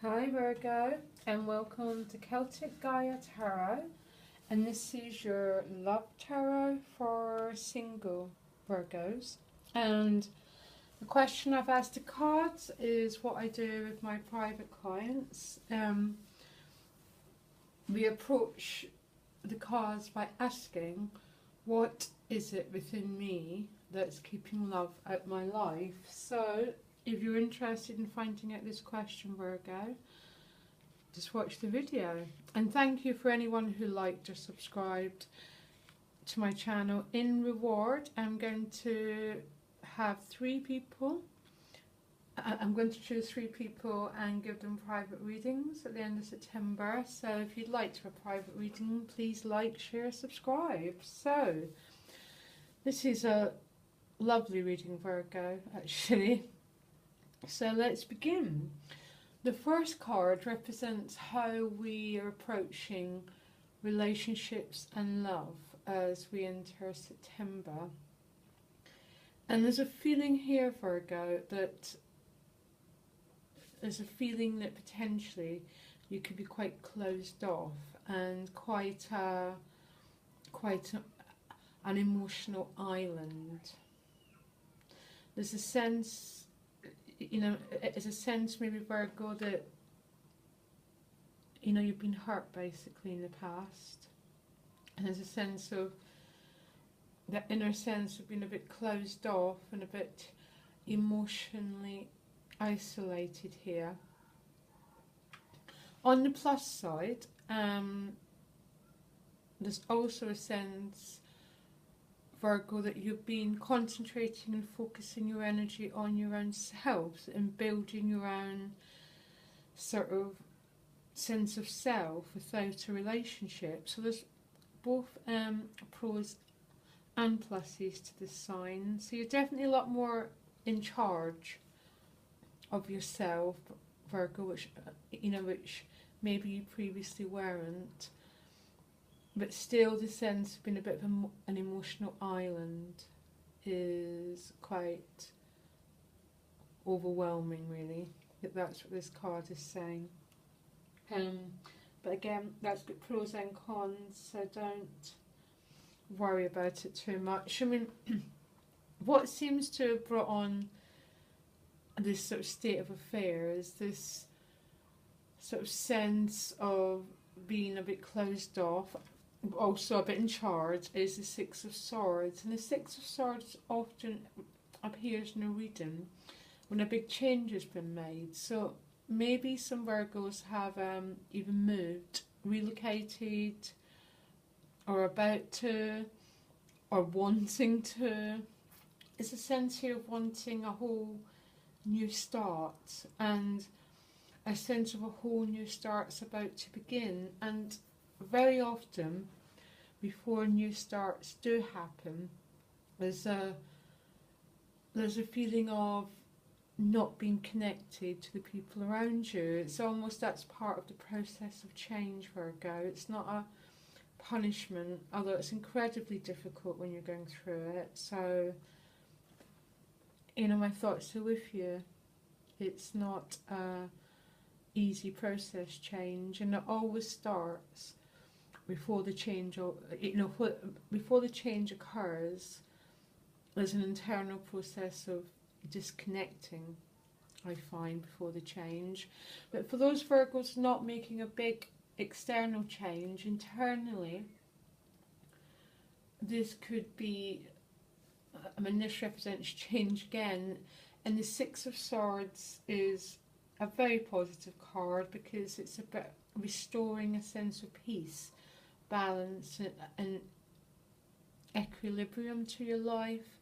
Hi Virgo, and welcome to Celtic Gaia Tarot, and this is your love tarot for single Virgos. And the question I've asked the cards is what I do with my private clients. We approach the cards by asking, what is it within me that's keeping love out my life? So if you're interested in finding out this question, Virgo, just watch the video. And thank you for anyone who liked or subscribed to my channel. In reward, I'm going to have 3 people. I'm going to choose 3 people and give them private readings at the end of September. So if you'd like to have a private reading, please like, share, subscribe. So this is a lovely reading, Virgo, actually. So let's begin. The first card represents how we are approaching relationships and love as we enter September. And there's a feeling here, Virgo, that there's a feeling that potentially you could be quite closed off and quite an emotional island. There's a sense, it's a sense maybe, Virgo, that you've been hurt basically in the past, and there's a sense of that inner sense of being a bit closed off and a bit emotionally isolated here. On the plus side, there's also a sense, Virgo, that you've been concentrating and focusing your energy on your own self and building your own sort of sense of self without a relationship. So there's both pros and pluses to this sign. So you're definitely a lot more in charge of yourself, Virgo, which maybe you previously weren't. But still, the sense of being a bit of an emotional island is quite overwhelming, really. That's what this card is saying. But again, that's got pros and cons, so don't worry about it too much. I mean, what seems to have brought on this sort of state of affairs, this sort of sense of being a bit closed off, also a bit in charge, is the Six of Swords. And the Six of Swords often appears in a reading when a big change has been made. So maybe some Virgos have even moved, relocated, or about to, or wanting to. It's a sense here of wanting a whole new start, and a sense of a whole new start's about to begin. And very often, before new starts do happen, there's a feeling of not being connected to the people around you. It's almost that's part of the process of change, Virgo. It's not a punishment, although it's incredibly difficult when you're going through it. So, my thoughts are with you. It's not a easy process, change, and it always starts before the change, before the change occurs. There's an internal process of disconnecting, I find, before the change. But for those Virgos not making a big external change, internally, this could be, this represents change again. And the Six of Swords is a very positive card because it's about restoring a sense of peace, balance, and equilibrium to your life.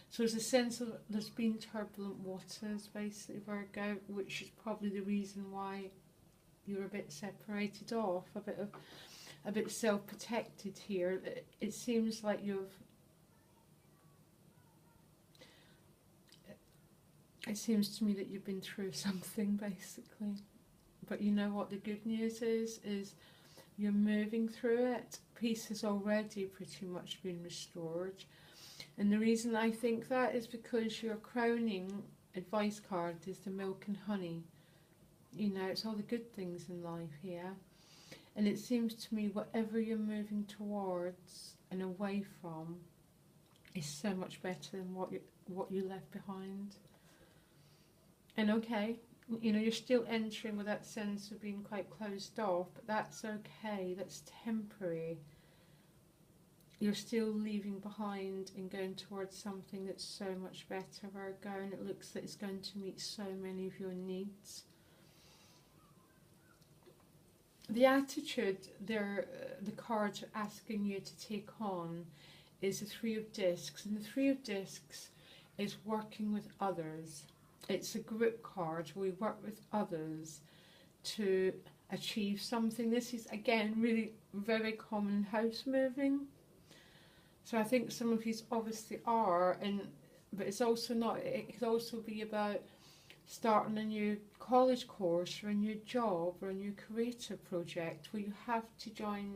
So there's a sense of there's been turbulent waters, basically, Virgo, which is probably the reason why you're a bit separated off, a bit self-protected here. It seems like it seems to me that you've been through something, basically. But you know what the good news is you're moving through it. Peace has already pretty much been restored. And the reason I think that is because your crowning advice card is the milk and honey. You know, it's all the good things in life here. And it seems to me whatever you're moving towards and away from is so much better than what you left behind. And okay, you know, you're still entering with that sense of being quite closed off, but that's okay, that's temporary. You're still leaving behind and going towards something that's so much better, Virgo, and it looks like it's going to meet so many of your needs. The attitude the cards are asking you to take on is the Three of Discs, and the Three of Discs is working with others. It's a group card where we work with others to achieve something. This is, again, really very common house moving. So I think some of you obviously are, but it's also not. It could also be about starting a new college course or a new job or a new creative project where you have to join.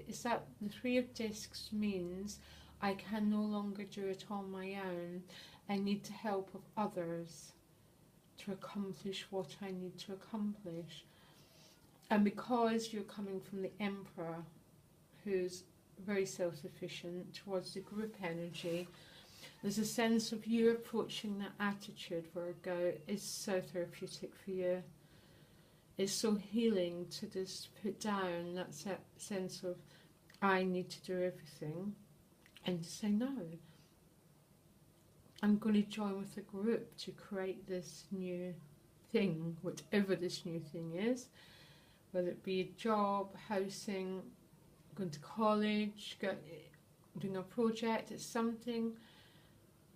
Is that the Three of Discs means I can no longer do it on my own. I need the help of others to accomplish what I need to accomplish. And because you're coming from the Emperor, who's very self-sufficient, towards the group energy, there's a sense of you approaching that attitude, Virgo, is so therapeutic for you. It's so healing to just put down that sense of I need to do everything and to say no. I'm going to join with a group to create this new thing, whatever this new thing is, whether it be a job, housing, going to college, doing a project. It's something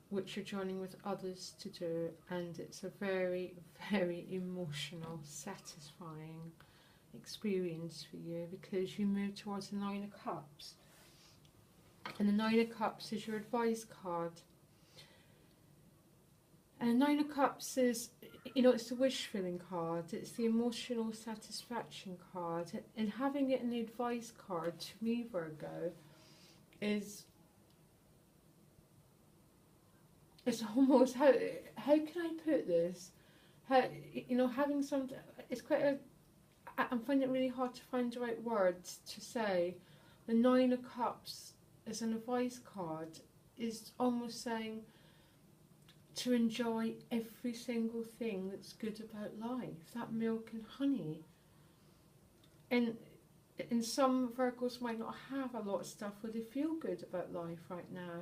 which you're joining with others to do, and it's a very, very emotional, satisfying experience for you because you move towards the Nine of Cups. And the Nine of Cups is your advice card. And Nine of Cups is, you know, it's the wish-filling card, it's the emotional satisfaction card, and having it in the advice card, to me, Virgo, is, it's almost, how can I put this? How, you know, having something, it's quite a, I'm finding it really hard to find the right words to say. The Nine of Cups as an advice card is almost saying, to enjoy every single thing that's good about life, that milk and honey. And some Virgos might not have a lot of stuff where they feel good about life right now.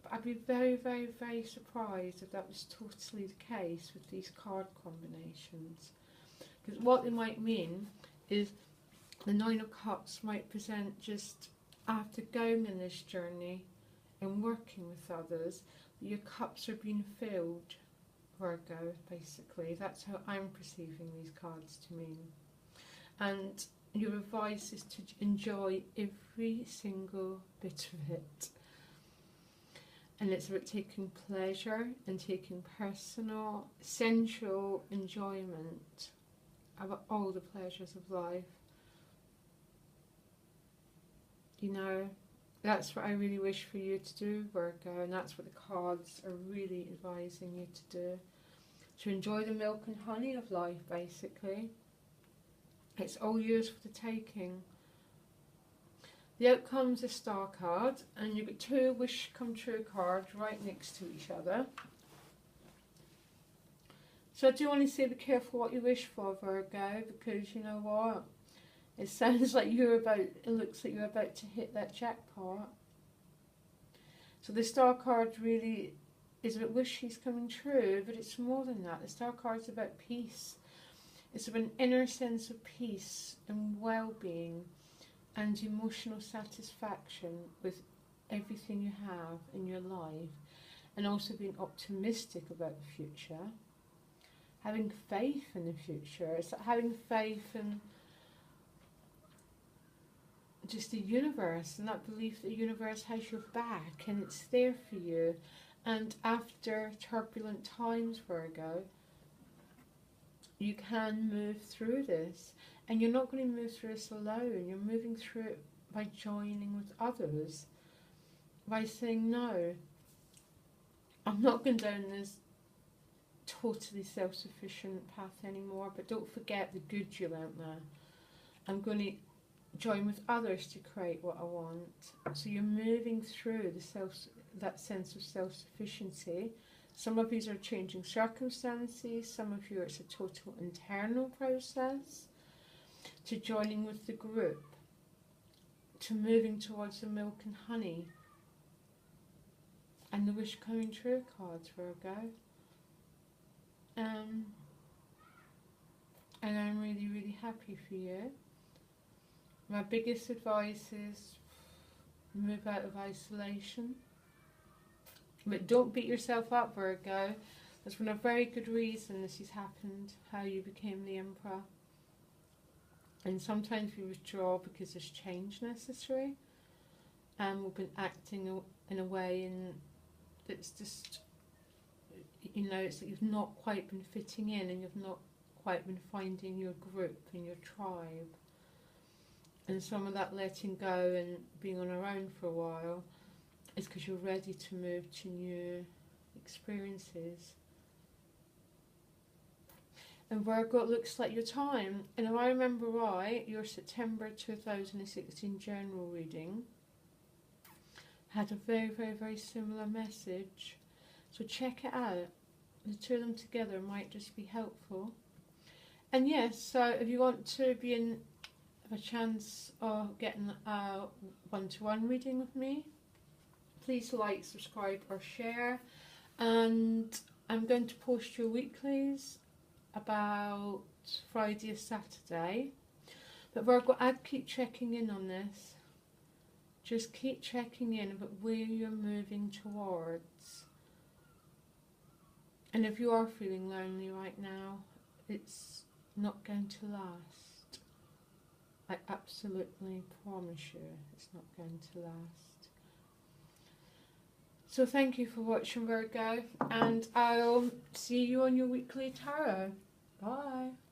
But I'd be very, very, very surprised if that was totally the case with these card combinations. Because what they might mean is the Nine of Cups might present just after going on this journey and working with others, your cups are being filled, Virgo, basically. That's how I'm perceiving these cards to mean. And your advice is to enjoy every single bit of it. And it's about taking pleasure and taking personal, sensual enjoyment about all the pleasures of life. You know, that's what I really wish for you to do, Virgo, and that's what the cards are really advising you to do. To enjoy the milk and honey of life, basically. It's all yours for the taking. The outcome's a Star card, and you've got two wish come true cards right next to each other. So I do want to say be careful what you wish for, Virgo, because you know what? It sounds like it looks like you're about to hit that jackpot. So the Star card really is about wishes coming true, but it's more than that. The Star card's about peace. It's about an inner sense of peace and well-being and emotional satisfaction with everything you have in your life, and also being optimistic about the future, having faith in the future. It's like having faith in just the universe, and that belief that the universe has your back and it's there for you. And after turbulent times, Virgo, you can move through this, and you're not going to move through this alone. You're moving through it by joining with others, by saying no, I'm not going down this totally self-sufficient path anymore, but don't forget the good you learnt there. I'm going to join with others to create what I want. So you're moving through that sense of self-sufficiency. Some of these are changing circumstances, some of you it's a total internal process, to joining with the group, to moving towards the milk and honey, and the wish coming true cards, Virgo. And I'm really, really happy for you. My biggest advice is move out of isolation. But don't beat yourself up, Virgo. There's been a very good reason this has happened, how you became the Emperor. And sometimes we withdraw because there's change necessary. And we've been acting in a way that's just, you know, it's that you've not quite been fitting in and you've not quite been finding your group and your tribe. And some of that letting go and being on our own for a while is because you're ready to move to new experiences. And Virgo, it looks like your time. And if I remember right, your September 2016 general reading had a very, very, very similar message. So check it out. The two of them together might just be helpful. And yes, so if you want to be in a chance of getting a one-to-one reading with me, please like, subscribe or share. And I'm going to post your weeklies about Friday or Saturday. But Virgo, I'd keep checking in on this. Just keep checking in about where you're moving towards. And if you are feeling lonely right now, it's not going to last. I absolutely promise you it's not going to last. So thank you for watching, Virgo, and I'll see you on your weekly tarot. Bye.